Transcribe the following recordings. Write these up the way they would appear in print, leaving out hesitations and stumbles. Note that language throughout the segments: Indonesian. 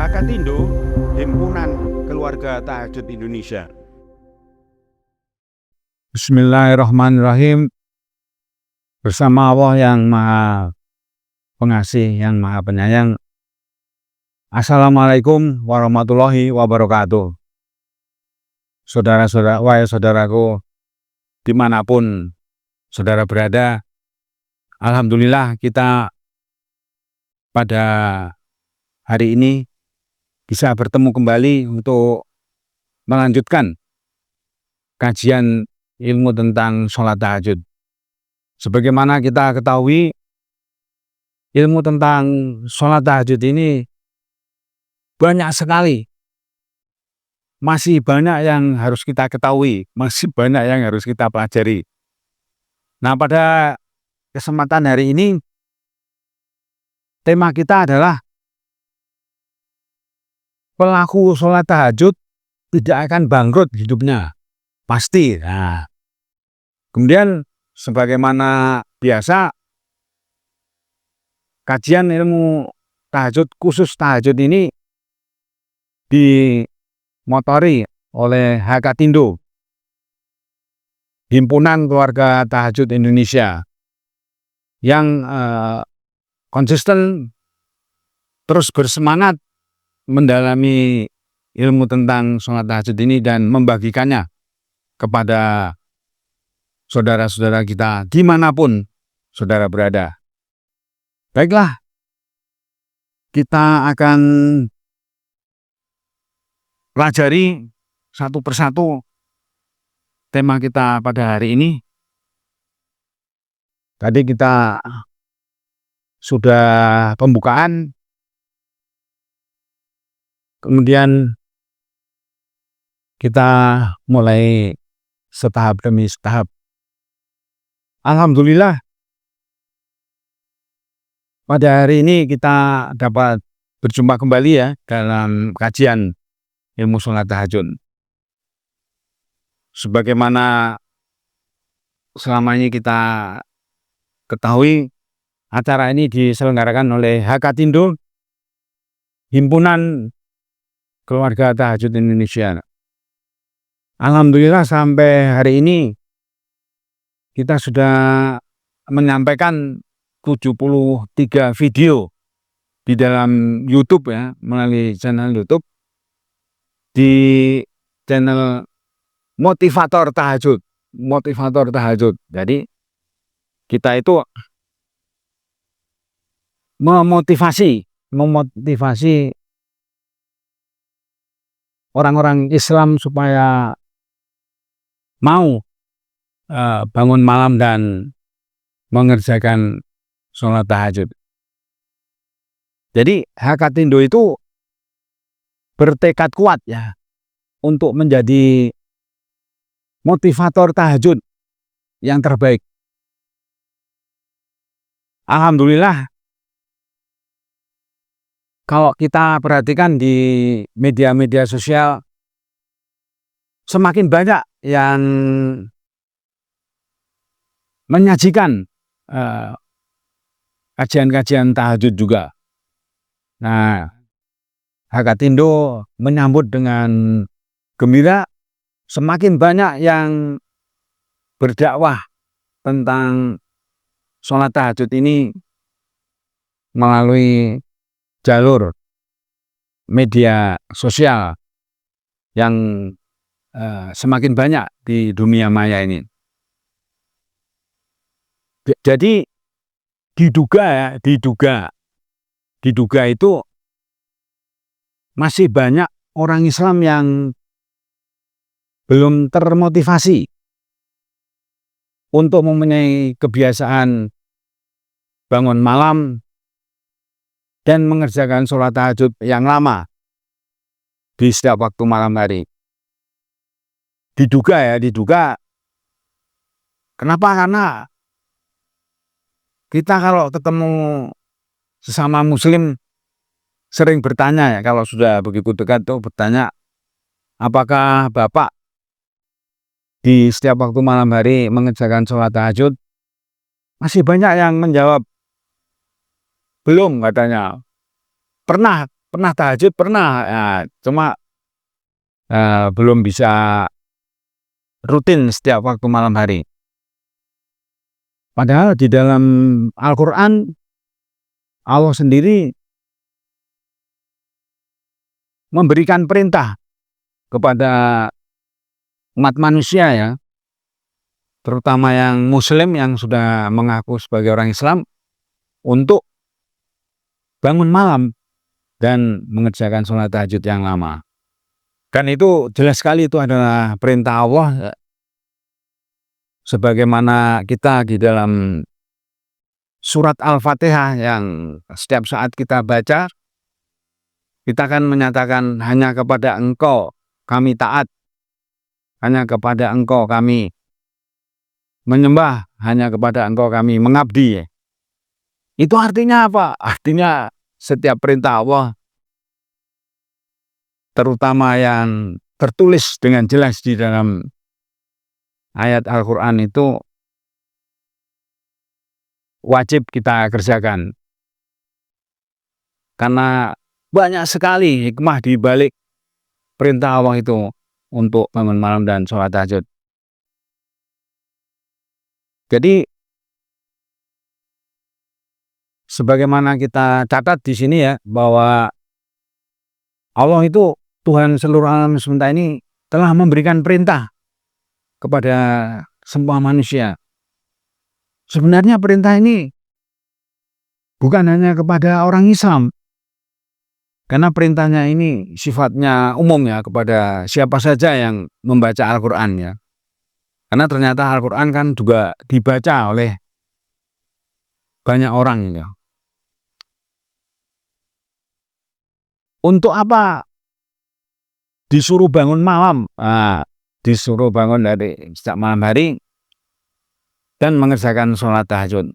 Hakatindo, Himpunan Keluarga Tahajud Indonesia. Bismillahirrahmanirrahim. Bersama Allah yang Maha Pengasih, yang Maha Penyayang. Assalamualaikum warahmatullahi wabarakatuh. Saudara-saudara, wahai saudaraku, dimanapun saudara berada, alhamdulillah kita pada hari ini bisa bertemu kembali untuk melanjutkan kajian ilmu tentang sholat tahajud. Sebagaimana kita ketahui, ilmu tentang sholat tahajud ini banyak sekali. Masih banyak yang harus kita ketahui, masih banyak yang harus kita pelajari. Nah, pada kesempatan hari ini, tema kita adalah pelaku sholat tahajud tidak akan bangkrut hidupnya. Pasti. Nah, kemudian sebagaimana biasa, kajian ilmu tahajud khusus tahajud ini dimotori oleh Hakatindo, Himpunan Keluarga Tahajud Indonesia, yang konsisten terus bersemangat mendalami ilmu tentang sholat tahajud ini dan membagikannya kepada saudara-saudara kita dimanapun saudara berada. Baiklah, kita akan pelajari satu persatu tema kita pada hari ini. Tadi kita sudah pembukaan, kemudian kita mulai setahap demi setahap. Alhamdulillah, pada hari ini kita dapat berjumpa kembali ya dalam kajian ilmu sholat tahajud. Sebagaimana selama ini kita ketahui, acara ini diselenggarakan oleh Hakatindo, Himpunan Keluarga Tahajud Indonesia. Alhamdulillah sampai hari ini kita sudah menyampaikan 73 video di dalam YouTube ya, melalui channel YouTube, di channel Motivator Tahajud. Jadi kita itu memotivasi orang-orang Islam supaya mau bangun malam dan mengerjakan sholat tahajud. Jadi Hakatindo itu bertekad kuat ya untuk menjadi motivator tahajud yang terbaik. Alhamdulillah, kalau kita perhatikan di media-media sosial, semakin banyak yang menyajikan kajian-kajian tahajud juga. Nah, Hakatindo menyambut dengan gembira semakin banyak yang berdakwah tentang sholat tahajud ini melalui jalur media sosial yang semakin banyak di dunia maya ini. Jadi diduga itu masih banyak orang Islam yang belum termotivasi untuk mempunyai kebiasaan bangun malam dan mengerjakan sholat tahajud yang lama di setiap waktu malam hari. Diduga. Kenapa? Karena kita kalau ketemu sesama muslim sering bertanya ya, kalau sudah begitu dekat tuh bertanya, apakah Bapak di setiap waktu malam hari mengerjakan sholat tahajud? Masih banyak yang menjawab, belum katanya. Pernah tahajud pernah, ya, cuma belum bisa rutin setiap waktu malam hari. Padahal di dalam Al-Quran Allah sendiri memberikan perintah kepada umat manusia ya, terutama yang Muslim yang sudah mengaku sebagai orang Islam, untuk bangun malam dan mengerjakan sholat tahajud yang lama. Kan itu jelas sekali itu adalah perintah Allah, sebagaimana kita di dalam surat Al-Fatihah yang setiap saat kita baca, kita akan menyatakan hanya kepada Engkau kami taat, hanya kepada Engkau kami menyembah, hanya kepada Engkau kami mengabdi. Itu artinya apa? Artinya setiap perintah Allah, terutama yang tertulis dengan jelas di dalam ayat Al-Quran, itu wajib kita kerjakan. Karena banyak sekali hikmah di balik perintah Allah itu untuk bangun malam dan sholat tahajud. Jadi sebagaimana kita catat di sini ya, bahwa Allah itu Tuhan seluruh alam semesta ini telah memberikan perintah kepada semua manusia. Sebenarnya perintah ini bukan hanya kepada orang Islam, karena perintahnya ini sifatnya umum ya, kepada siapa saja yang membaca Al-Quran ya. Karena ternyata Al-Quran kan juga dibaca oleh banyak orang ya. Untuk apa disuruh bangun malam? Disuruh bangun dari sejak malam hari dan mengerjakan sholat tahajud.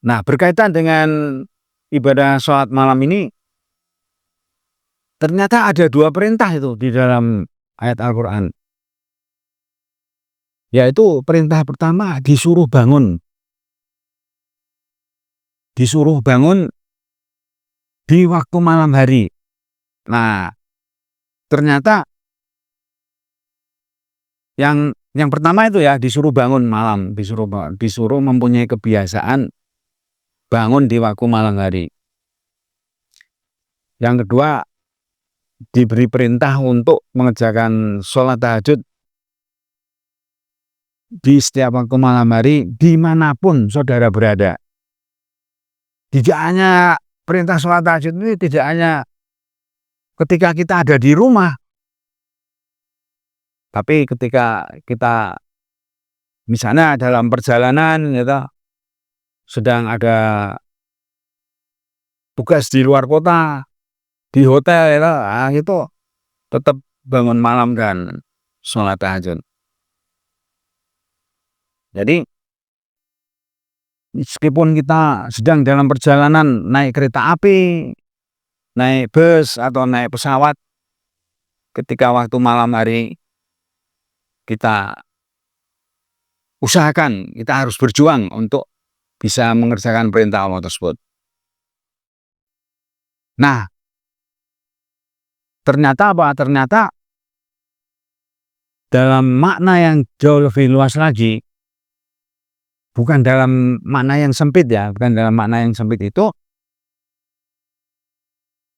Nah, berkaitan dengan ibadah sholat malam ini, ternyata ada dua perintah itu di dalam ayat Al-Quran. Yaitu perintah pertama, disuruh bangun. Disuruh bangun di waktu malam hari. Nah, ternyata yang pertama itu ya, disuruh bangun malam, disuruh mempunyai kebiasaan bangun di waktu malam hari. Yang kedua, diberi perintah untuk mengerjakan sholat tahajud di setiap waktu malam hari dimanapun saudara berada. Tidak hanya perintah sholat tahajud ini tidak hanya ketika kita ada di rumah, tapi ketika kita misalnya dalam perjalanan gitu, sedang ada tugas di luar kota, di hotel gitu, itu tetap bangun malam dan sholat tahajud. Jadi meskipun kita sedang dalam perjalanan naik kereta api, naik bus atau naik pesawat, ketika waktu malam hari kita usahakan, kita harus berjuang untuk bisa mengerjakan perintah Allah tersebut. Nah, ternyata apa? Ternyata dalam makna yang jauh lebih luas lagi, bukan dalam makna yang sempit ya, bukan dalam makna yang sempit itu,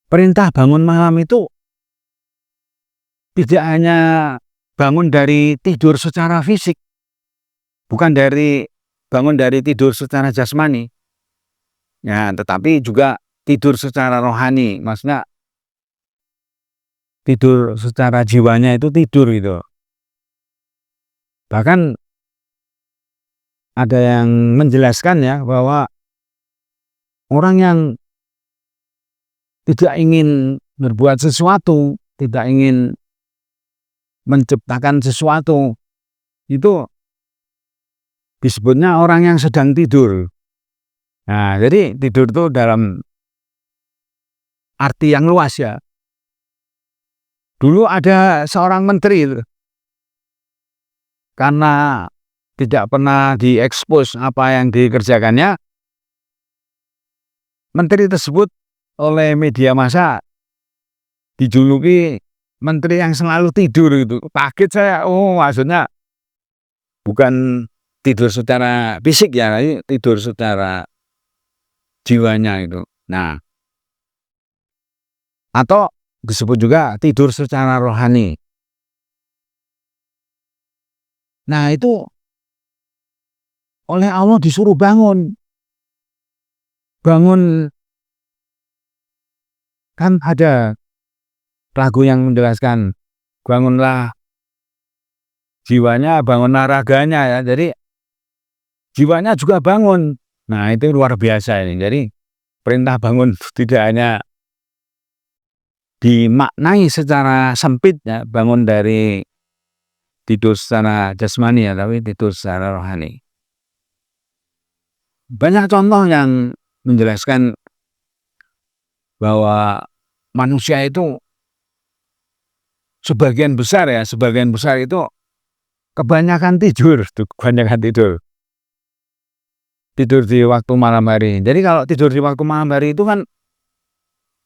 perintah bangun malam itu tidak hanya bangun dari tidur secara fisik, bukan bangun dari tidur secara jasmani, ya, tetapi juga tidur secara rohani, maksudnya tidur secara jiwanya itu tidur gitu. Bahkan ada yang menjelaskan ya, bahwa orang yang tidak ingin berbuat sesuatu, tidak ingin menciptakan sesuatu, itu disebutnya orang yang sedang tidur. Nah, jadi tidur itu dalam arti yang luas ya. Dulu ada seorang menteri itu, karena tidak pernah diekspos apa yang dikerjakannya, menteri tersebut oleh media massa dijuluki menteri yang selalu tidur gitu. Kaget saya, oh maksudnya bukan tidur secara fisik ya, tapi tidur secara jiwanya itu. Nah, atau disebut juga tidur secara rohani. Nah, itu oleh Allah disuruh bangun. Bangun, kan ada lagu yang menjelaskan, bangunlah jiwanya, bangunlah raganya ya. Jadi jiwanya juga bangun. Nah, itu luar biasa ini. Jadi perintah bangun tidak hanya dimaknai secara sempit ya, bangun dari tidur secara jasmani ya, tapi tidur secara rohani. Banyak contoh yang menjelaskan bahwa manusia itu sebagian besar itu kebanyakan tidur, tidur di waktu malam hari. Jadi kalau tidur di waktu malam hari itu kan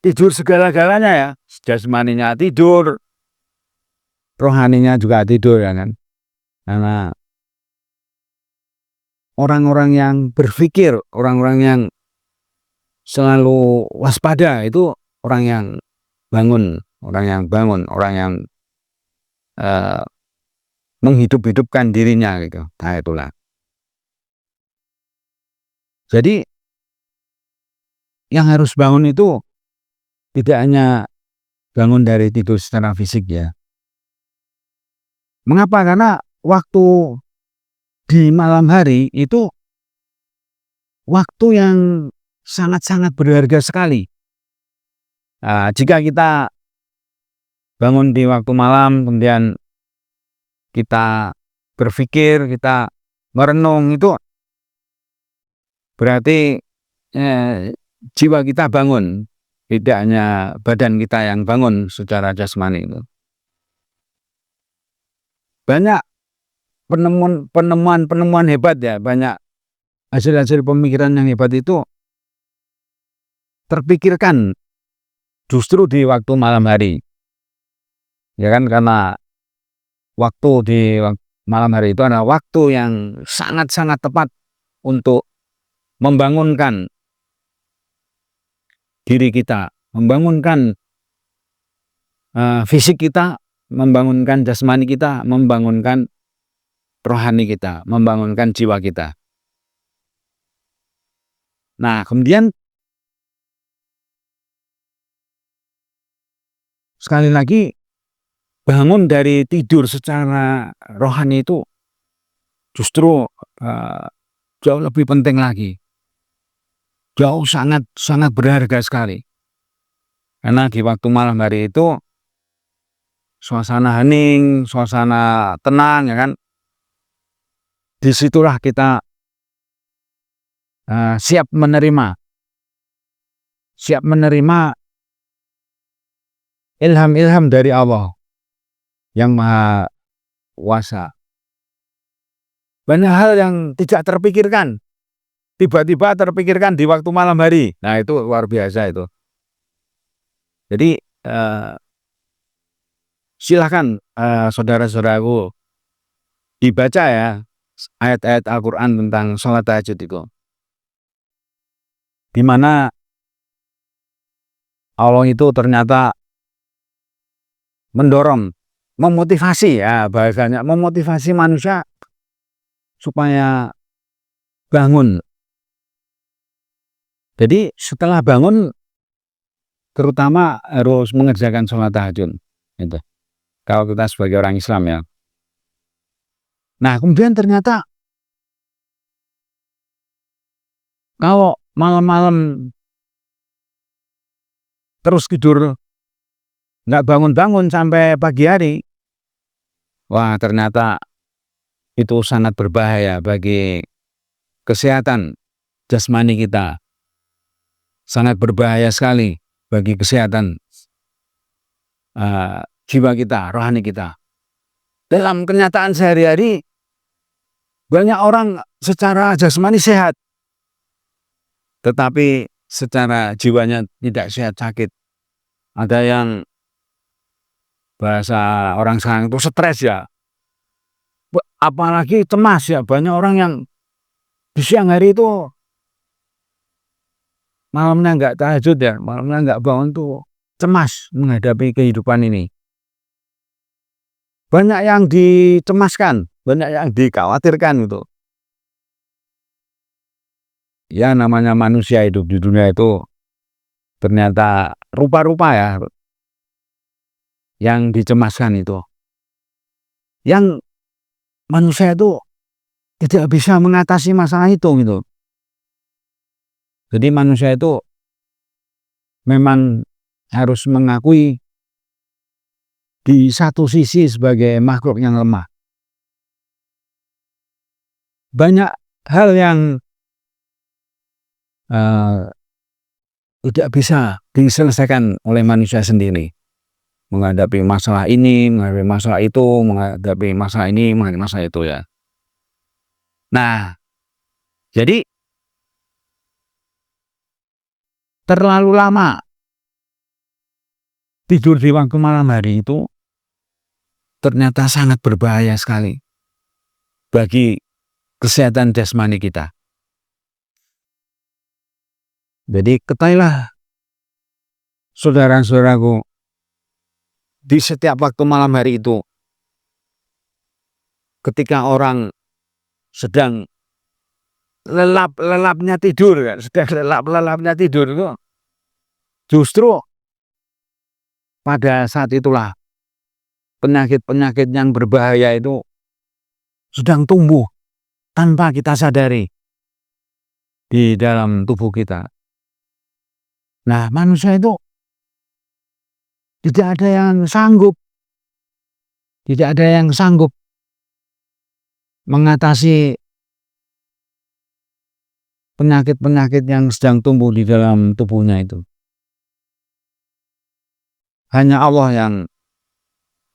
tidur segala-galanya ya, jasmaninya tidur, rohaninya juga tidur ya kan. Karena orang-orang yang berpikir, orang-orang yang selalu waspada itu orang yang bangun, orang yang menghidup-hidupkan dirinya gitu. Nah, itulah. Jadi yang harus bangun itu tidak hanya bangun dari tidur secara fisik ya. Mengapa? Karena waktu di malam hari itu waktu yang sangat-sangat berharga sekali. Nah, jika kita bangun di waktu malam, kemudian kita berpikir, kita merenung, itu berarti jiwa kita bangun, tidak hanya badan kita yang bangun secara jasmani itu. Banyak penemuan hebat ya, banyak hasil-hasil pemikiran yang hebat itu terpikirkan justru di waktu malam hari. Ya kan, karena waktu di malam hari itu adalah waktu yang sangat-sangat tepat untuk membangunkan diri kita, membangunkan fisik kita, membangunkan jasmani kita, membangunkan rohani kita, membangunkan jiwa kita. Nah, kemudian sekali lagi, bangun dari tidur secara rohani itu justru jauh lebih penting lagi, jauh sangat berharga sekali. Karena di waktu malam hari itu suasana hening, suasana tenang ya kan. Disitulah kita siap menerima ilham-ilham dari Allah yang Maha Kuasa. Banyak hal yang tidak terpikirkan, tiba-tiba terpikirkan di waktu malam hari. Nah, itu luar biasa itu. Jadi silahkan saudara-saudaraku dibaca ya ayat-ayat Al-Quran tentang sholat tahajud itu, di mana Allah itu ternyata mendorong, memotivasi ya, bahasanya memotivasi manusia supaya bangun. Jadi setelah bangun terutama harus mengerjakan sholat tahajud gitu, kalau kita sebagai orang Islam ya. Nah, kemudian ternyata kalau malam-malam terus tidur nggak bangun-bangun sampai pagi hari, wah ternyata itu sangat berbahaya bagi kesehatan jasmani kita, sangat berbahaya sekali bagi kesehatan jiwa kita, rohani kita. Dalam kenyataan sehari-hari banyak orang secara jasmani sehat, tetapi secara jiwanya tidak sehat, sakit. Ada yang bahasa orang sekarang itu stres ya. Apalagi cemas ya. Banyak orang yang di siang hari itu malamnya nggak tahajud ya, malamnya nggak bangun tuh cemas menghadapi kehidupan ini. Banyak yang dicemaskan, banyak yang dikhawatirkan gitu. Ya namanya manusia hidup di dunia itu ternyata rupa-rupa ya yang dicemaskan itu. Yang manusia itu tidak bisa mengatasi masalah itu gitu. Jadi manusia itu memang harus mengakui di satu sisi sebagai makhluk yang lemah. Banyak hal yang tidak bisa diselesaikan oleh manusia sendiri. Menghadapi masalah ini, menghadapi masalah itu, menghadapi masalah ini, menghadapi masalah itu ya. Nah, jadi terlalu lama tidur di waktu malam hari itu ternyata sangat berbahaya sekali bagi kesehatan jasmani kita. Jadi ketahuilah saudara-saudaraku, di setiap waktu malam hari itu ketika orang sedang lelap-lelapnya tidur kan, sedang lelap-lelapnya tidur itu justru pada saat itulah penyakit-penyakit yang berbahaya itu sedang tumbuh tanpa kita sadari di dalam tubuh kita. Nah, manusia itu tidak ada yang sanggup mengatasi penyakit-penyakit yang sedang tumbuh di dalam tubuhnya itu. Hanya Allah yang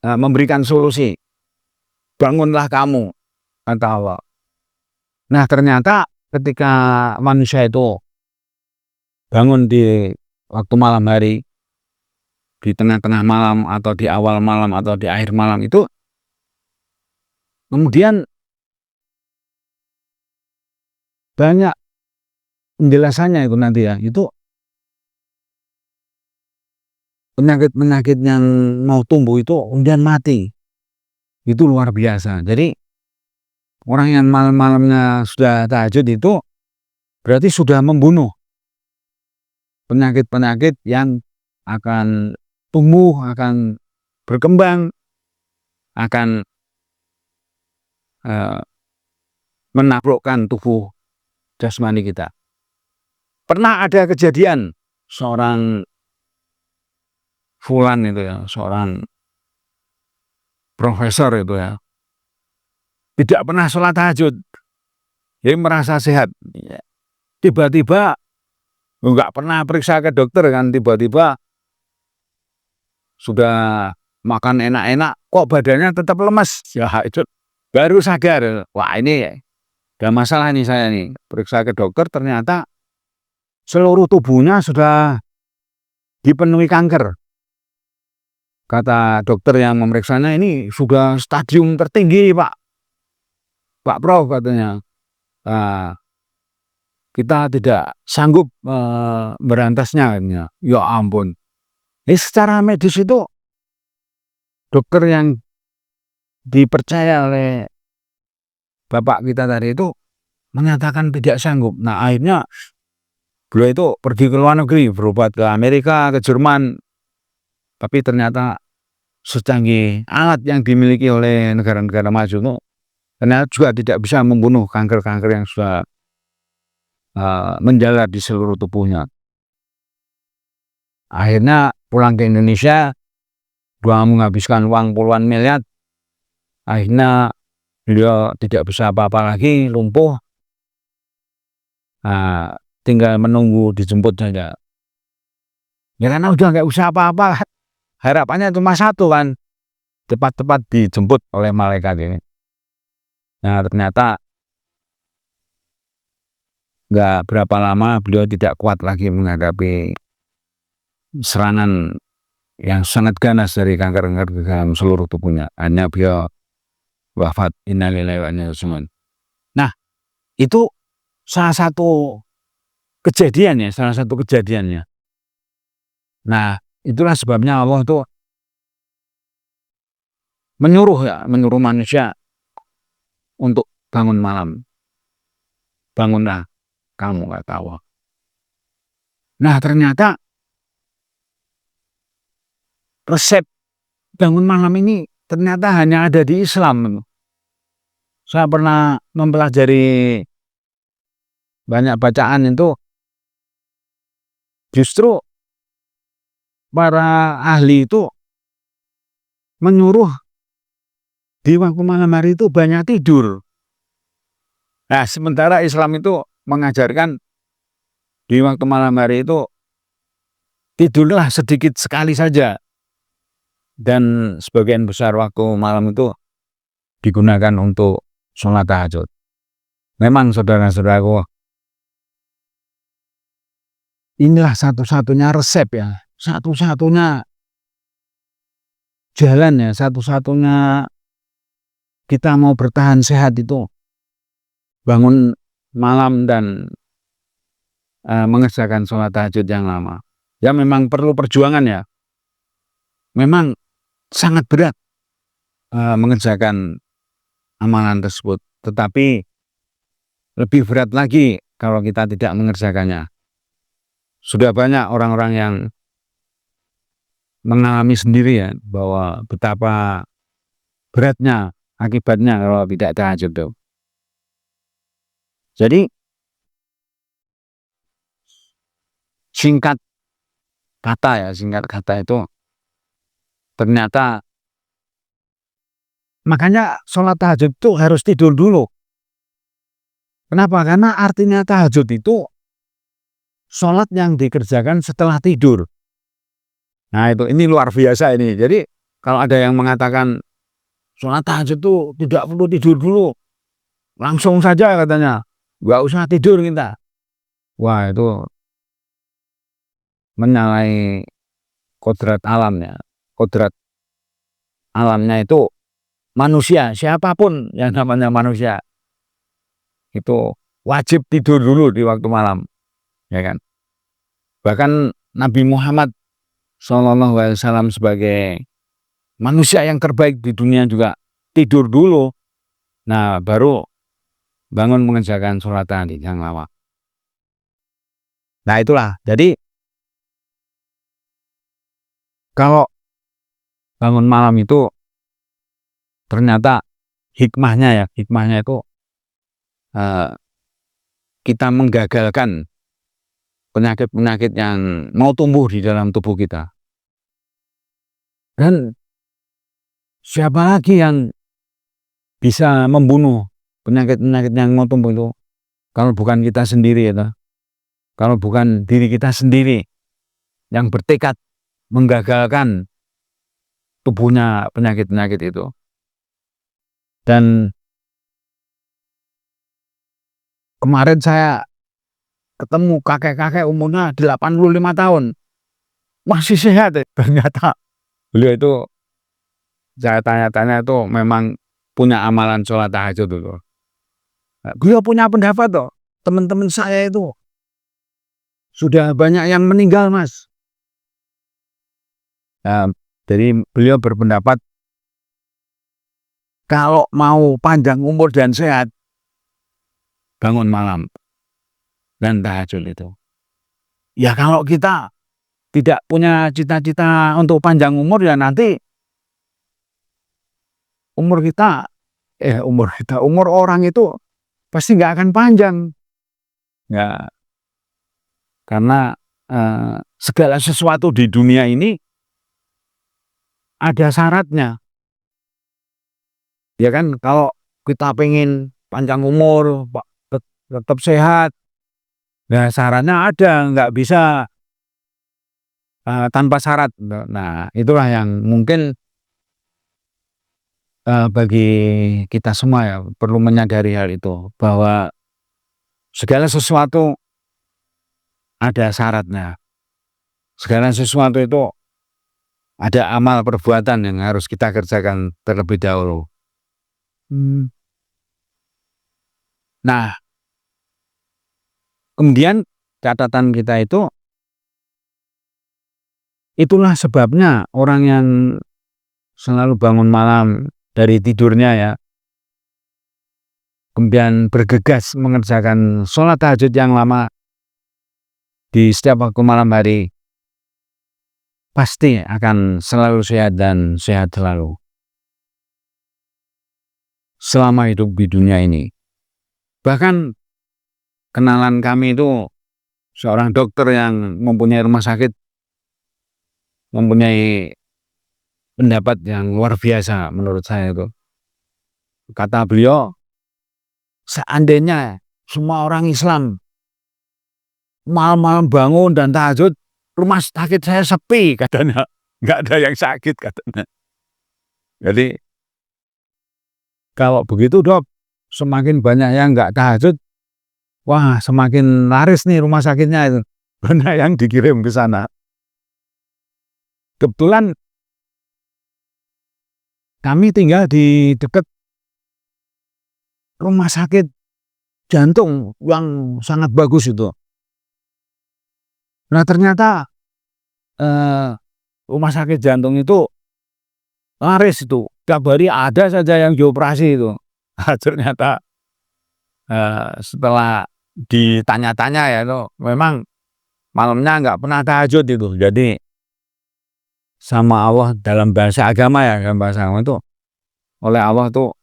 memberikan solusi. Bangunlah kamu, kata Allah. Nah, ternyata ketika manusia itu bangun di waktu malam hari, di tengah-tengah malam atau di awal malam atau di akhir malam itu, kemudian banyak penjelasannya itu nanti ya, itu penyakit-penyakit yang mau tumbuh itu kemudian mati. Itu luar biasa. Jadi orang yang malam-malamnya sudah tahajud itu berarti sudah membunuh penyakit-penyakit yang akan tumbuh, akan berkembang, akan menaklukkan tubuh jasmani kita. Pernah ada kejadian seorang fulan itu ya, seorang profesor itu ya, tidak pernah sholat tahajud, dia merasa sehat. Tiba-tiba nggak pernah periksa ke dokter kan, tiba-tiba sudah makan enak-enak, kok badannya tetap lemes. Ya itu baru sadar, wah ini ada masalah nih saya nih. Periksa ke dokter ternyata seluruh tubuhnya sudah dipenuhi kanker. Kata dokter yang memeriksanya, ini sudah stadium tertinggi Pak Prof katanya. Nah, kita tidak sanggup berantasnya katanya. Ya ampun. Secara medis itu dokter yang dipercaya oleh bapak kita tadi itu menyatakan tidak sanggup. Nah, akhirnya beliau itu pergi ke luar negeri, berobat ke Amerika, ke Jerman. Tapi ternyata secanggih alat yang dimiliki oleh negara-negara maju itu ternyata juga tidak bisa membunuh kanker-kanker yang sudah menjalar di seluruh tubuhnya. Akhirnya pulang ke Indonesia, menghabiskan uang puluhan miliar. Akhirnya beliau tidak bisa apa-apa lagi, lumpuh. Nah, tinggal menunggu dijemput saja. Ya karena udah nggak usah apa-apa, harapannya cuma satu kan, cepat-cepat dijemput oleh malaikat ini. Nah ternyata nggak berapa lama beliau tidak kuat lagi menghadapi serangan yang sangat ganas dari kanker-kanker di dalam seluruh tubuhnya. Hanya beliau wafat. Innalillahi wa inna ilaihi raji'un. Nah, itu salah satu kejadiannya. Nah, itulah sebabnya Allah tuh menyuruh manusia untuk bangun malam. Bangunlah kamu, kata Allah. Nah, ternyata resep bangun malam ini ternyata hanya ada di Islam. Saya pernah mempelajari banyak bacaan itu, justru para ahli itu menyuruh di waktu malam hari itu banyak tidur. Nah, sementara Islam itu mengajarkan di waktu malam hari itu tidurlah sedikit sekali saja. Dan sebagian besar waktu malam itu digunakan untuk sholat tahajud. Memang saudara-saudaraku, inilah satu-satunya resep ya, satu-satunya jalan ya, satu-satunya kita mau bertahan sehat itu bangun malam dan mengerjakan sholat tahajud yang lama. Ya memang perlu perjuangan ya. Memang sangat berat mengerjakan amalan tersebut. Tetapi lebih berat lagi kalau kita tidak mengerjakannya. Sudah banyak orang-orang yang mengalami sendiri ya bahwa betapa beratnya akibatnya kalau tidak tahajud itu. Jadi singkat kata itu ternyata makanya sholat tahajud itu harus tidur dulu. Kenapa? Karena artinya tahajud itu sholat yang dikerjakan setelah tidur. Nah ini luar biasa ini. Jadi kalau ada yang mengatakan sholat tahajud itu tidak perlu tidur dulu, langsung saja katanya, nggak usah tidur kita. Wah itu menyalahi kodrat alamnya. Kodrat alamnya itu manusia, siapapun yang namanya manusia itu wajib tidur dulu di waktu malam, ya kan? Bahkan Nabi Muhammad SAW sebagai manusia yang terbaik di dunia juga tidur dulu. Nah baru bangun mengerjakan sholat tahajud yang lama. Nah itulah. Jadi kalau bangun malam itu ternyata hikmahnya itu kita menggagalkan penyakit-penyakit yang mau tumbuh di dalam tubuh kita. Dan siapa lagi yang bisa membunuh penyakit-penyakit yang mau tumbuh itu kalau bukan kita sendiri ya, kalau bukan diri kita sendiri yang bertekad menggagalkan tubuhnya penyakit-penyakit itu. Dan kemarin saya ketemu kakek-kakek umurnya 85 tahun masih sehat ya. Ternyata beliau itu saya tanya-tanya itu memang punya amalan sholat tahajud itu. Beliau punya pendapat toh, teman-teman saya itu sudah banyak yang meninggal mas. Nah, jadi beliau berpendapat kalau mau panjang umur dan sehat bangun malam dan tahajud itu. Ya kalau kita tidak punya cita-cita untuk panjang umur ya nanti umur orang itu pasti nggak akan panjang. Ya, karena segala sesuatu di dunia ini ada syaratnya. Ya kan, kalau kita pengen panjang umur, tetap sehat, nah syaratnya ada, nggak bisa tanpa syarat. Nah, itulah yang mungkin bagi kita semua ya perlu menyadari hal itu, bahwa segala sesuatu ada syaratnya. Segala sesuatu itu ada amal perbuatan yang harus kita kerjakan terlebih dahulu. Nah, kemudian catatan kita itu, itulah sebabnya orang yang selalu bangun malam dari tidurnya ya, kemudian bergegas mengerjakan sholat tahajud yang lama di setiap waktu malam hari, pasti akan selalu sehat dan sehat selalu selama hidup di dunia ini. Bahkan kenalan kami itu seorang dokter yang mempunyai rumah sakit, mempunyai pendapat yang luar biasa menurut saya itu. Kata beliau, seandainya semua orang Islam malam-malam bangun dan tahajud, rumah sakit saya sepi katanya, nggak ada yang sakit katanya. Jadi kalau begitu dok, semakin banyak yang nggak tahajud, wah semakin laris nih rumah sakitnya itu, banyak yang dikirim ke sana. Kebetulan kami tinggal di dekat rumah sakit jantung yang sangat bagus itu. Nah ternyata rumah sakit jantung itu laris itu, tiap hari ada saja yang dioperasi itu. Ternyata setelah ditanya-tanya ya itu, memang malamnya nggak pernah tahajud itu. Jadi sama Allah dalam bahasa agama ya, dalam bahasa agama itu oleh Allah tuh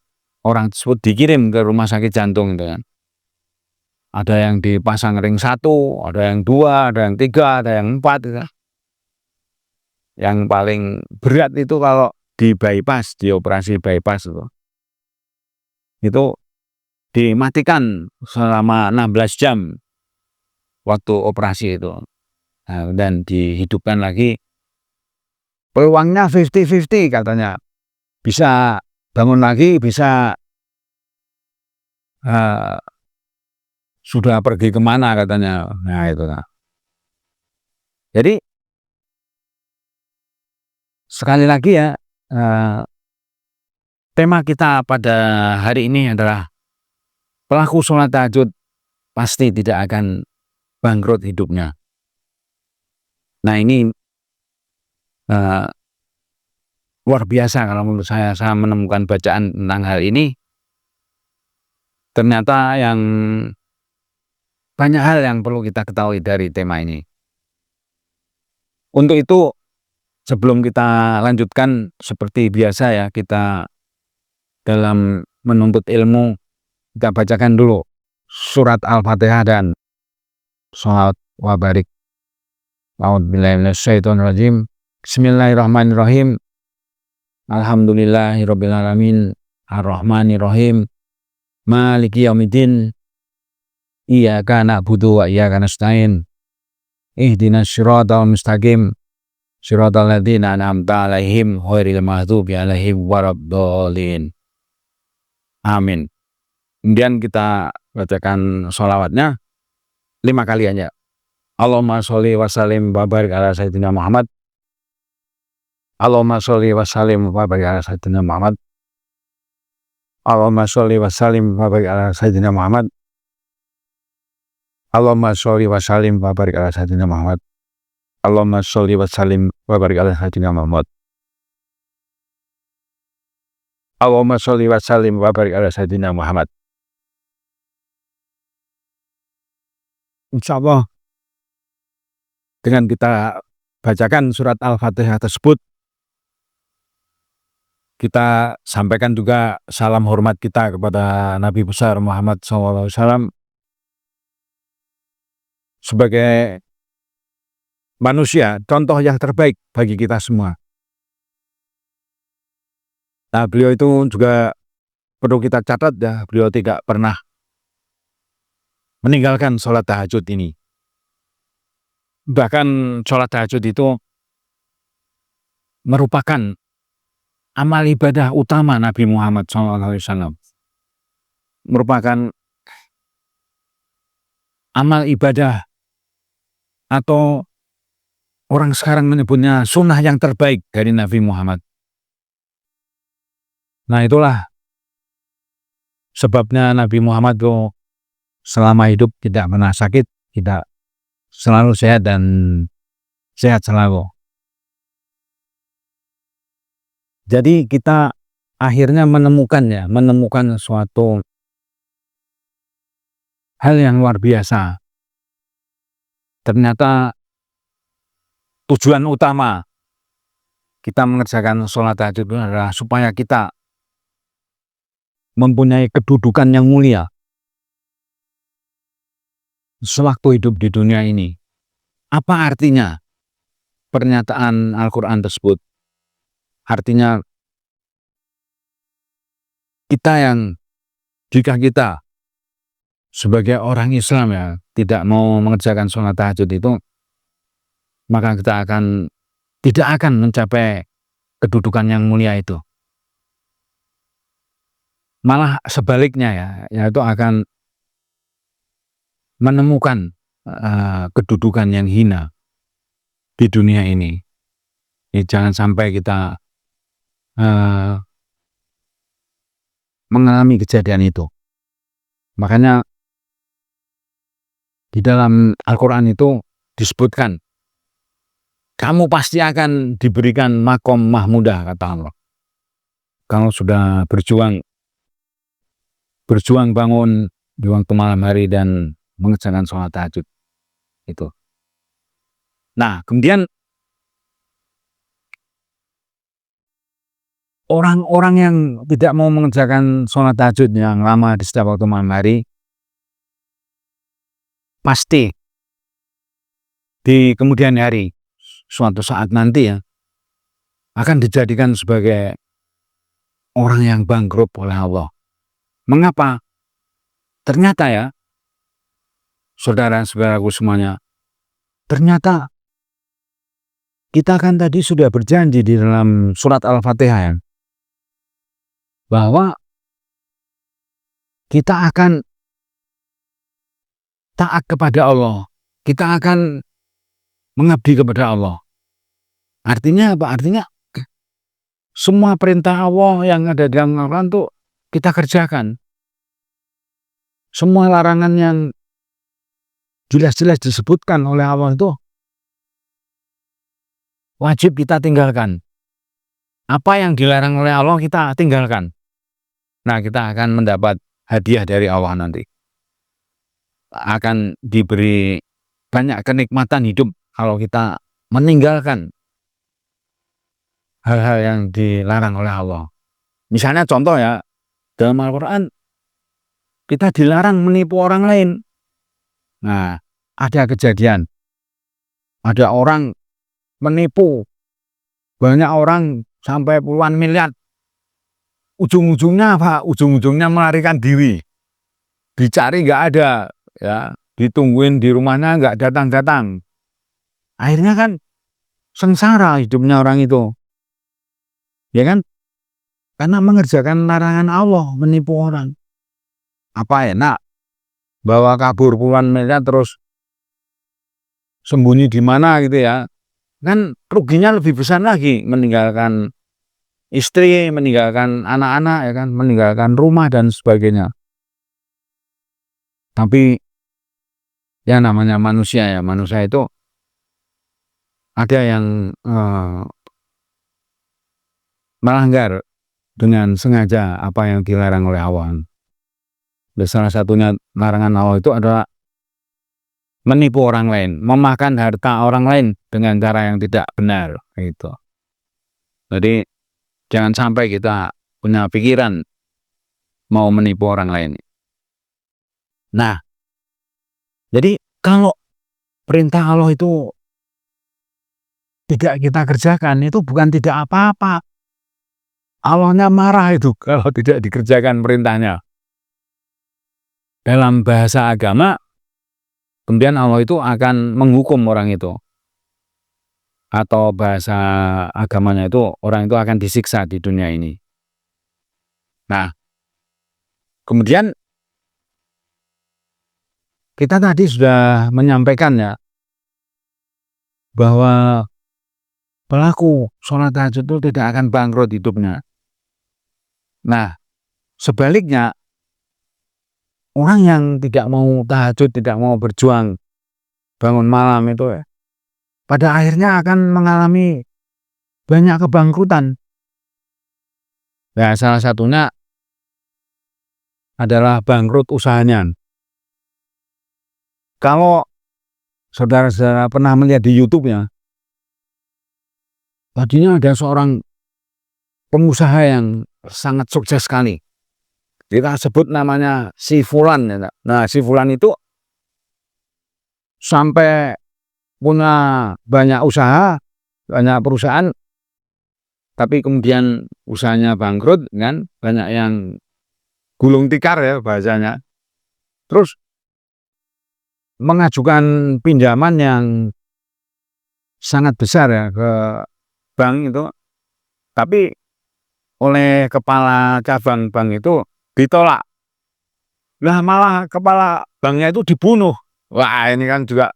orang tersebut dikirim ke rumah sakit jantung itu kan. Ada yang dipasang ring 1, ada yang 2, ada yang 3, ada yang 4 gitu. Yang paling berat itu kalau di bypass, di operasi bypass itu dimatikan selama 16 jam waktu operasi itu. Nah, dan dihidupkan lagi, peluangnya 50-50 katanya, bisa bangun lagi, bisa sudah pergi kemana katanya. Nah itu nah. Jadi sekali lagi ya, tema kita pada hari ini adalah pelaku sholat tahajud pasti tidak akan bangkrut hidupnya. Nah ini luar biasa kalau menurut saya menemukan bacaan tentang hal ini. Ternyata yang banyak hal yang perlu kita ketahui dari tema ini. Untuk itu, sebelum kita lanjutkan seperti biasa ya, kita dalam menuntut ilmu, kita bacakan dulu surat Al-Fatihah dan sholawat wa barik. A'udzubillahi minasyaitonirrajim. Bismillahirrahmanirrahim. Alhamdulillahirabbil alamin. Arrahmanirrahim. Maliki yaumiddin. Iyyaka na'budu wa iyyaka nasta'in. Ihdinas siratal mustaqim. Siratal ladzina an'amta 'alaihim ghairil maghdubi 'alaihim waladdallin. Amin. Kemudian kita bacakan sholawatnya 5 kali aja. Allahumma sholli wa sallim wa barik ala sayyidina Muhammad. Allahumma sholli wa sallim wa barik ala sayyidina Muhammad. Allahumma sholli wa sallim wa barik ala sayyidina Muhammad. Allahumma sholli wa sallim wa barik ala sayyidina Muhammad. Allahumma sholli wa sallim wa barik ala sayyidina Muhammad. Allahumma sholli wa sallim wa barik ala sayyidina Muhammad. Insyaallah dengan kita bacakan surat Al-Fatihah tersebut, kita sampaikan juga salam hormat kita kepada Nabi besar Muhammad SAW sebagai manusia, contoh yang terbaik bagi kita semua. Nah, beliau itu juga perlu kita catat ya, beliau tidak pernah meninggalkan sholat tahajud ini. Bahkan sholat tahajud itu merupakan amal ibadah utama Nabi Muhammad SAW. Merupakan amal ibadah atau orang sekarang menyebutnya sunnah yang terbaik dari Nabi Muhammad. Nah, itulah sebabnya Nabi Muhammad itu selama hidup tidak pernah sakit, tidak, selalu sehat dan sehat selalu. Jadi kita akhirnya menemukan suatu hal yang luar biasa. Ternyata tujuan utama kita mengerjakan sholat tahajud itu adalah supaya kita mempunyai kedudukan yang mulia sewaktu hidup di dunia ini. Apa artinya pernyataan Al-Quran tersebut? Artinya jika kita sebagai orang Islam ya tidak mau mengerjakan sholat tahajud itu, maka kita tidak akan mencapai kedudukan yang mulia itu. Malah sebaliknya ya, yaitu akan menemukan kedudukan yang hina di dunia ini. Jangan sampai kita mengalami kejadian itu. Makanya di dalam Al-Quran itu disebutkan, kamu pasti akan diberikan makom mahmudah, kata Allah. Kalau sudah berjuang bangun di waktu malam hari dan mengerjakan sholat tahajud itu. Nah, kemudian orang-orang yang tidak mau mengerjakan sholat tahajud yang lama di setiap waktu malam hari, pasti di kemudian hari suatu saat nanti ya akan dijadikan sebagai orang yang bangkrut oleh Allah. Mengapa? Ternyata ya, saudara-saudaraku semuanya, ternyata kita kan tadi sudah berjanji di dalam surat Al-Fatihah ya, bahwa kita akan taat kepada Allah, kita akan mengabdi kepada Allah. Artinya apa? Artinya semua perintah Allah yang ada di dalam Al-Quran itu kita kerjakan. Semua larangan yang jelas-jelas disebutkan oleh Allah itu wajib kita tinggalkan. Apa yang dilarang oleh Allah kita tinggalkan. Nah, kita akan mendapat hadiah dari Allah nanti. Akan diberi banyak kenikmatan hidup kalau kita meninggalkan hal-hal yang dilarang oleh Allah. Misalnya contoh ya, dalam Al-Quran kita dilarang menipu orang lain. Nah, ada kejadian, ada orang menipu banyak orang sampai puluhan miliar. Ujung-ujungnya apa? Ujung-ujungnya melarikan diri. Dicari nggak ada, ya, ditungguin di rumahnya nggak datang-datang. Akhirnya kan sengsara hidupnya orang itu. Ya kan? Karena mengerjakan larangan Allah, menipu orang. Apa enak bawa kabur puluhan miliar terus sembunyi di mana gitu ya. Kan ruginya lebih besar lagi, meninggalkan istri, meninggalkan anak-anak ya kan, meninggalkan rumah dan sebagainya. Tapi ya namanya manusia ya, manusia itu ada yang melanggar dengan sengaja apa yang dilarang oleh Allah. Salah satunya larangan Allah itu adalah menipu orang lain, memakan harta orang lain dengan cara yang tidak benar gitu. Jadi jangan sampai kita punya pikiran mau menipu orang lain. Nah, jadi kalau perintah Allah itu tidak kita kerjakan, itu bukan tidak apa-apa. Allahnya marah itu kalau tidak dikerjakan perintahnya. Dalam bahasa agama, kemudian Allah itu akan menghukum orang itu. Atau bahasa agamanya itu, orang itu akan disiksa di dunia ini. Nah, kemudian kita tadi sudah menyampaikan ya bahwa pelaku sholat tahajud itu tidak akan bangkrut hidupnya. Nah, sebaliknya orang yang tidak mau tahajud, tidak mau berjuang bangun malam itu ya, pada akhirnya akan mengalami banyak kebangkrutan. Nah, salah satunya adalah bangkrut usahanya. Kalau saudara-saudara pernah melihat di YouTube-nya, tadinya ada seorang pengusaha yang sangat sukses sekali. Kita sebut namanya si Fulan. Nah, si Fulan itu sampai punya banyak usaha, banyak perusahaan, tapi kemudian usahanya bangkrut kan, banyak yang gulung tikar ya bahasanya. Terus mengajukan pinjaman yang sangat besar ya ke bank itu, tapi oleh kepala cabang bank itu ditolak. Lah malah kepala banknya itu dibunuh. Wah, ini kan juga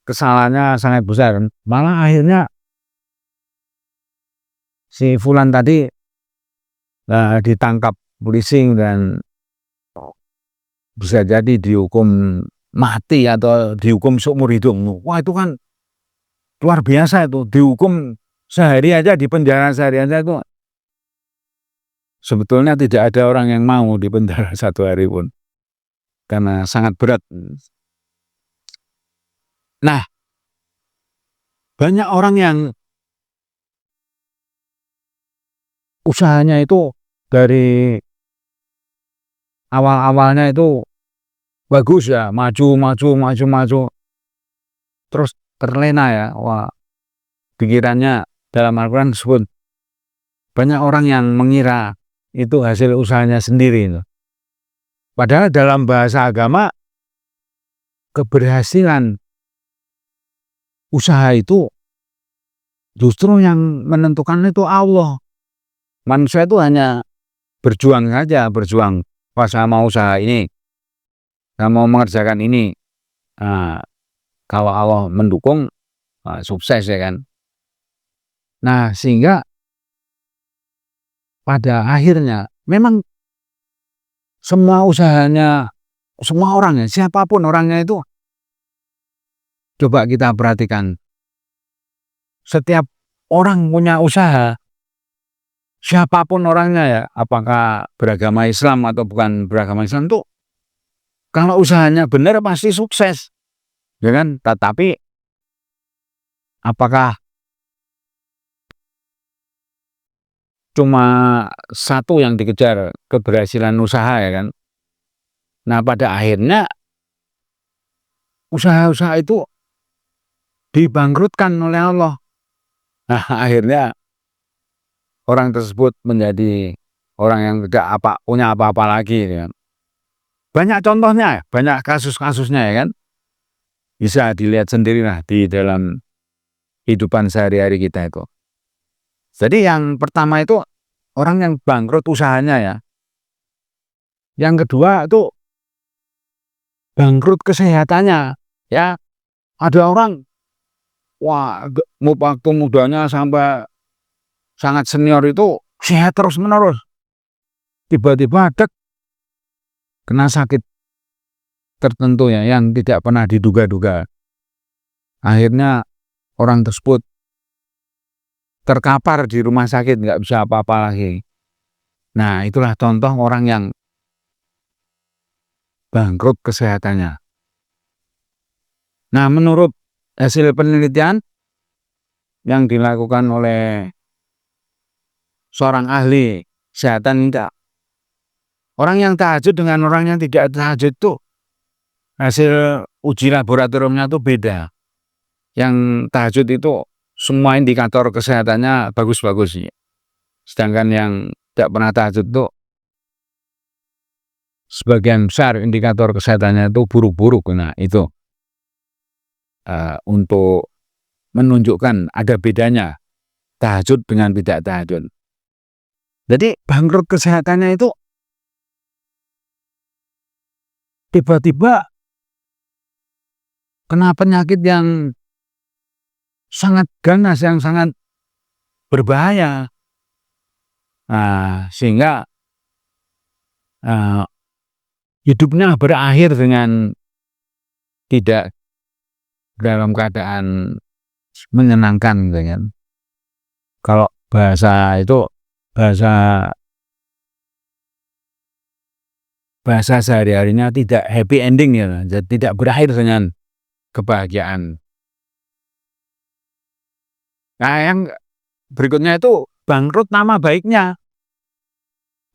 kesalahannya sangat besar. Malah akhirnya si Fulan tadi ditangkap polisi dan bisa jadi dihukum mati atau dihukum seumur hidup. Wah, itu kan luar biasa itu, dihukum sehari aja, di penjara sehari aja itu. Sebetulnya tidak ada orang yang mau di penjara 1 hari pun, karena sangat berat. Nah, banyak orang yang usahanya itu dari awal-awalnya itu bagus ya, maju, terus terlena ya. Wah, pikirannya dalam Al-Quran disebut banyak orang yang mengira itu hasil usahanya sendiri. Padahal dalam bahasa agama keberhasilan usaha itu justru yang menentukan itu Allah. Manusia itu hanya berjuang saja, berjuang. Wah, saya mau usaha ini, saya mau mengerjakan ini. Nah, kalau Allah mendukung, sukses ya kan. Nah, sehingga pada akhirnya memang semua usahanya, semua orang ya, siapapun orangnya itu, coba kita perhatikan, setiap orang punya usaha, siapapun orangnya ya, apakah beragama Islam atau bukan beragama Islam, tuh kalau usahanya benar pasti sukses, ya kan? Tetapi apakah cuma satu yang dikejar, keberhasilan usaha ya kan? Nah, pada akhirnya usaha-usaha itu dibangkrutkan oleh Allah. Nah, akhirnya orang tersebut menjadi orang yang tidak punya apa-apa lagi ya kan? Banyak contohnya, banyak kasus-kasusnya ya kan? Bisa dilihat sendirilah di dalam kehidupan sehari-hari kita itu. Jadi yang pertama itu orang yang bangkrut usahanya ya. Yang kedua itu bangkrut kesehatannya ya. Ada orang, wah, waktu mudanya sampai sangat senior itu sehat terus menerus, tiba-tiba kena sakit tertentu ya yang tidak pernah diduga-duga. Akhirnya orang tersebut terkapar di rumah sakit, nggak bisa apa-apa lagi. Nah, itulah contoh orang yang bangkrut kesehatannya. Nah, menurut hasil penelitian yang dilakukan oleh seorang ahli kesehatan, orang yang tahajud dengan orang yang tidak tahajud itu hasil uji laboratoriumnya itu beda. Yang tahajud itu semua indikator kesehatannya bagus-bagus. Sedangkan yang tidak pernah tahajud itu sebagian besar indikator kesehatannya itu buruk-buruk. Nah, itu untuk menunjukkan ada bedanya tahajud dengan tidak tahajud. Jadi bangkrut kesehatannya itu tiba-tiba kena penyakit yang sangat ganas, yang sangat berbahaya. Nah, sehingga hidupnya berakhir dengan tidak dalam keadaan menyenangkan gitu kan. Kalau bahasa itu bahasa sehari-harinya tidak happy ending ya, jadi tidak berakhir dengan kebahagiaan. Nah, yang berikutnya itu bangkrut nama baiknya.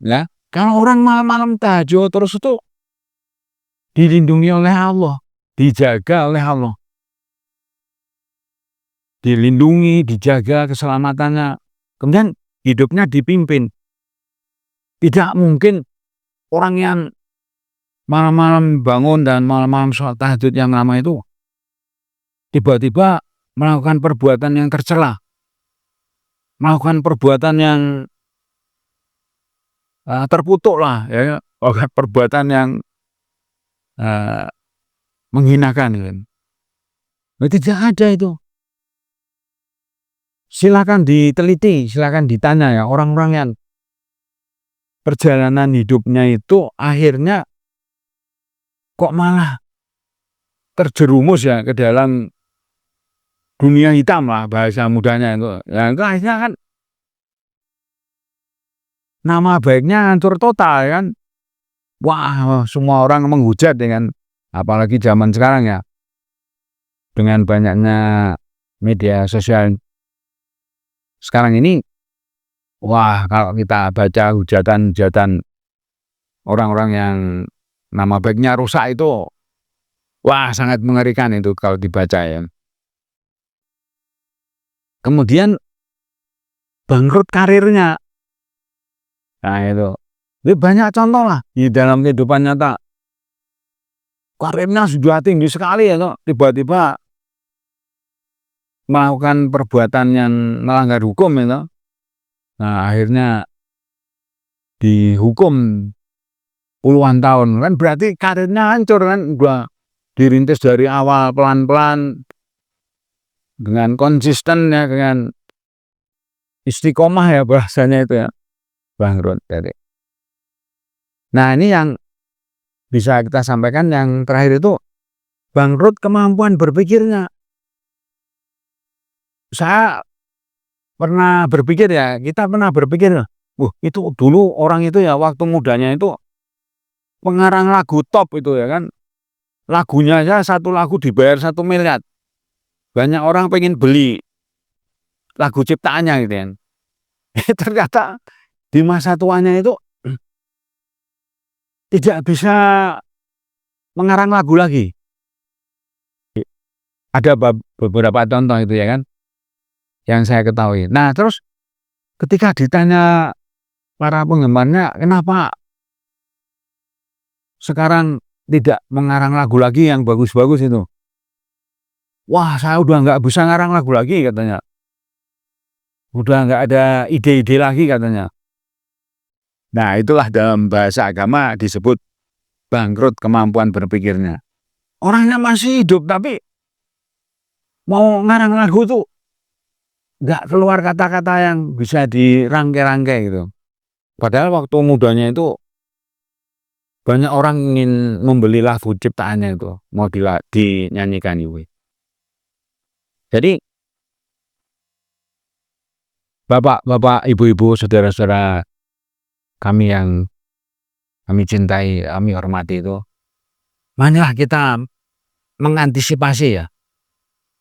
Ya, kalau orang malam-malam tahajud terus itu dilindungi oleh Allah, dijaga oleh Allah. Dilindungi, dijaga keselamatannya. Kemudian hidupnya dipimpin. Tidak mungkin orang yang malam-malam bangun dan malam-malam sholat tahajud yang lama itu tiba-tiba melakukan perbuatan yang tercela, melakukan perbuatan yang terkutuk lah, ya, perbuatan yang menghinakan gitu. Nah, tidak ada itu. Silakan diteliti, silakan ditanya ya orang-orang yang perjalanan hidupnya itu akhirnya kok malah terjerumus ya ke dalam dunia hitam lah bahasa mudanya itu. Ya itu akhirnya kan nama baiknya hancur total kan. Wah, semua orang menghujat dengan apalagi zaman sekarang ya. Dengan banyaknya media sosial sekarang ini, wah kalau kita baca hujatan-hujatan orang-orang yang nama baiknya rusak itu, wah sangat mengerikan itu kalau dibaca ya. Kemudian bangkrut karirnya. Nah itu banyak contoh lah di dalam kehidupan nyata. Karirnya sudah tinggi sekali ya, tiba-tiba melakukan perbuatan yang melanggar hukum itu. Nah akhirnya dihukum puluhan tahun kan, berarti karirnya hancur kan. Udah dirintis dari awal pelan-pelan dengan konsisten ya, dengan istiqomah ya bahasanya itu ya, bangkrut. Jadi nah ini yang bisa kita sampaikan. Yang terakhir itu bangkrut kemampuan berpikirnya. Saya pernah berpikir ya, kita pernah berpikir, itu dulu orang itu ya waktu mudanya itu pengarang lagu top itu ya kan, lagunya aja satu lagu dibayar 1 miliar. Banyak orang pengen beli lagu ciptaannya gitu kan. Ternyata di masa tuanya itu tidak bisa mengarang lagu lagi. Ada beberapa contoh itu ya kan, yang saya ketahui. Nah terus ketika ditanya para penggemarnya, kenapa sekarang tidak mengarang lagu lagi yang bagus-bagus itu? Wah, saya udah nggak bisa ngarang lagu lagi katanya. Udah nggak ada ide-ide lagi katanya. Nah itulah dalam bahasa agama disebut bangkrut kemampuan berpikirnya. Orangnya masih hidup tapi mau ngarang lagu tuh nggak keluar kata-kata yang bisa dirangkai-rangkai gitu. Padahal waktu mudanya itu banyak orang ingin membeli lagu ciptaannya itu, mau dinyanyikan itu. Jadi bapak-bapak, ibu-ibu, saudara-saudara kami yang kami cintai, kami hormati itu, marilah kita mengantisipasi ya.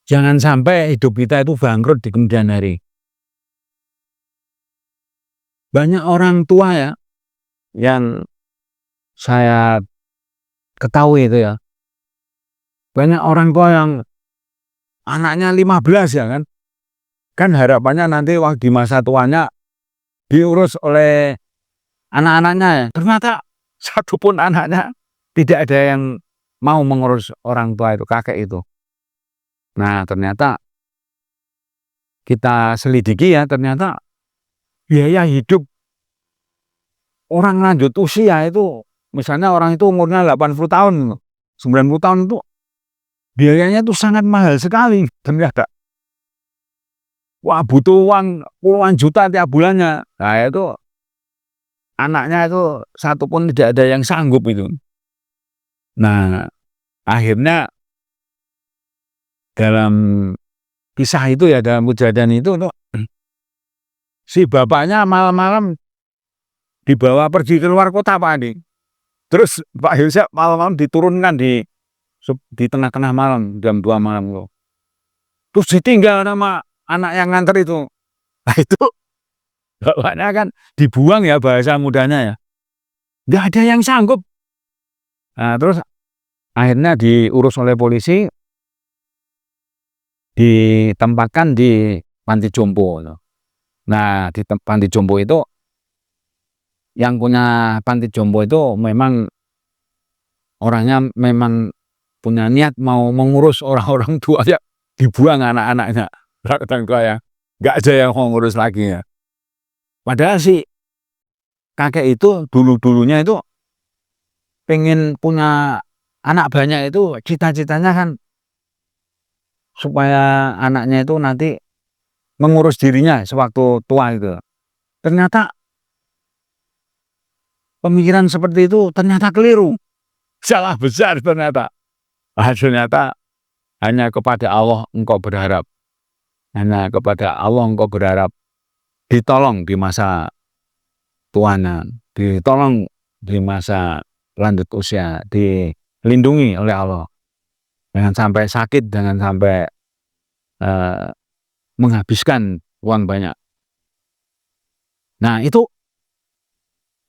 Jangan sampai hidup kita itu bangkrut di kemudian hari. Banyak orang tua ya yang saya ketahui itu ya. Banyak orang tua yang anaknya 15 ya kan. Kan harapannya nanti waktu di masa tuanya diurus oleh anak-anaknya ya. Ternyata satu pun anaknya tidak ada yang mau mengurus orang tua itu, kakek itu. Nah ternyata kita selidiki ya, ternyata biaya hidup orang lanjut usia itu, misalnya orang itu umurnya 80 tahun, 90 tahun itu biayanya itu sangat mahal sekali ternyata. Wah, butuh uang puluhan juta tiap bulannya. Nah, itu anaknya itu satu pun tidak ada yang sanggup itu. Nah, akhirnya dalam kisah itu ya, dalam kejadian itu tuh, si bapaknya malam-malam dibawa pergi keluar kota Pak Andi. Terus Pak Yosep malam-malam diturunkan di tengah-tengah malam, jam 2 malam loh. Terus ditinggal sama anak yang nganter itu. Nah itu bapaknya kan dibuang ya, bahasa mudanya ya. Nggak ada yang sanggup. Nah terus akhirnya diurus oleh polisi, ditempatkan di panti jompo. Nah di panti jompo itu, yang punya panti jompo itu memang orangnya memang punya niat mau mengurus orang-orang tua ya, dibuang anak-anaknya. Orang tua ya, nggak ada yang mau ngurus lagi ya. Padahal si kakek itu dulu-dulunya itu pengen punya anak banyak, itu cita-citanya kan supaya anaknya itu nanti mengurus dirinya sewaktu tua itu. Ternyata pemikiran seperti itu ternyata keliru, salah besar ternyata. Ternyata hanya kepada Allah engkau berharap, hanya kepada Allah engkau berharap ditolong di masa tuanya, ditolong di masa lanjut usia, dilindungi oleh Allah. Jangan sampai sakit, jangan sampai menghabiskan uang banyak. Nah itu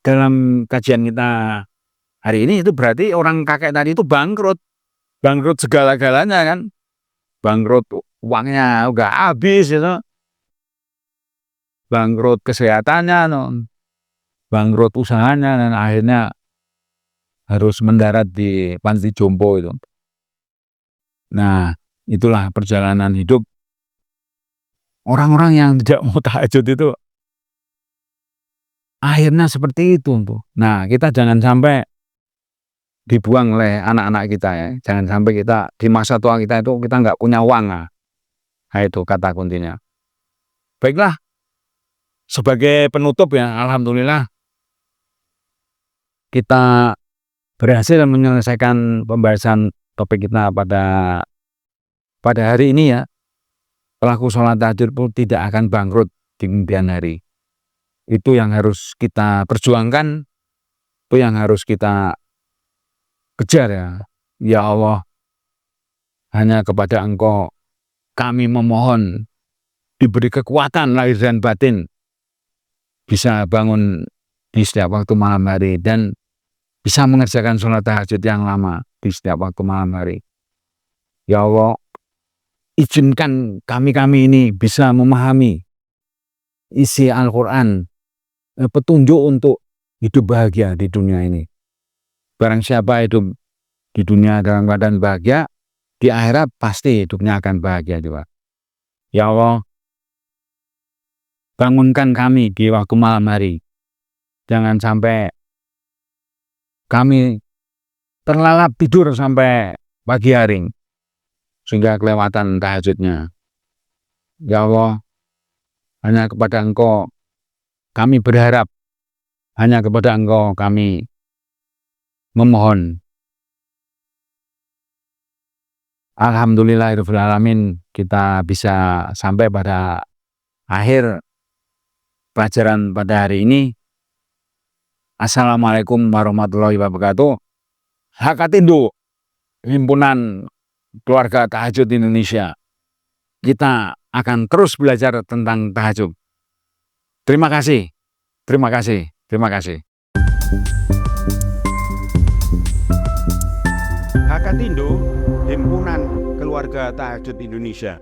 dalam kajian kita hari ini, itu berarti orang kakek tadi itu bangkrut segala-galanya kan, bangkrut uangnya udah habis itu, bangkrut kesehatannya, bangkrut usahanya, dan akhirnya harus mendarat di panti jompo itu. Nah itulah perjalanan hidup orang-orang yang tidak mau tahajud itu, akhirnya seperti itu tuh. Nah kita jangan sampai dibuang oleh anak-anak kita ya, jangan sampai kita di masa tua kita itu kita nggak punya uang. Nah itu kata kuncinya. Baiklah, sebagai penutup ya, alhamdulillah kita berhasil menyelesaikan pembahasan topik kita pada hari ini ya. Pelaku sholat tahajud pun tidak akan bangkrut di kemudian hari. Itu yang harus kita perjuangkan, itu yang harus kita kejar ya. Ya Allah, hanya kepada Engkau kami memohon, diberi kekuatan lahir dan batin, bisa bangun di setiap waktu malam hari, dan bisa mengerjakan sholat tahajud yang lama di setiap waktu malam hari. Ya Allah, izinkan kami ini bisa memahami isi Al-Quran, petunjuk untuk hidup bahagia di dunia ini. Barang siapa hidup di dunia dalam keadaan bahagia, di akhirat pasti hidupnya akan bahagia juga. Ya Allah, bangunkan kami di waktu malam hari. Jangan sampai kami terlalap tidur sampai pagi hari sehingga kelewatan tahajudnya. Ya Allah, hanya kepada Engkau kami berharap, hanya kepada Engkau kami memohon. Alhamdulillahirabbil alamin, kita bisa sampai pada akhir pelajaran pada hari ini. Assalamualaikum warahmatullahi wabarakatuh. Hakatindo, Himpunan Keluarga Tahajud Indonesia. Kita akan terus belajar tentang tahajud. Terima kasih. Terima kasih. Terima kasih. Hakatindo, Himpunan Keluarga Tahajud Indonesia.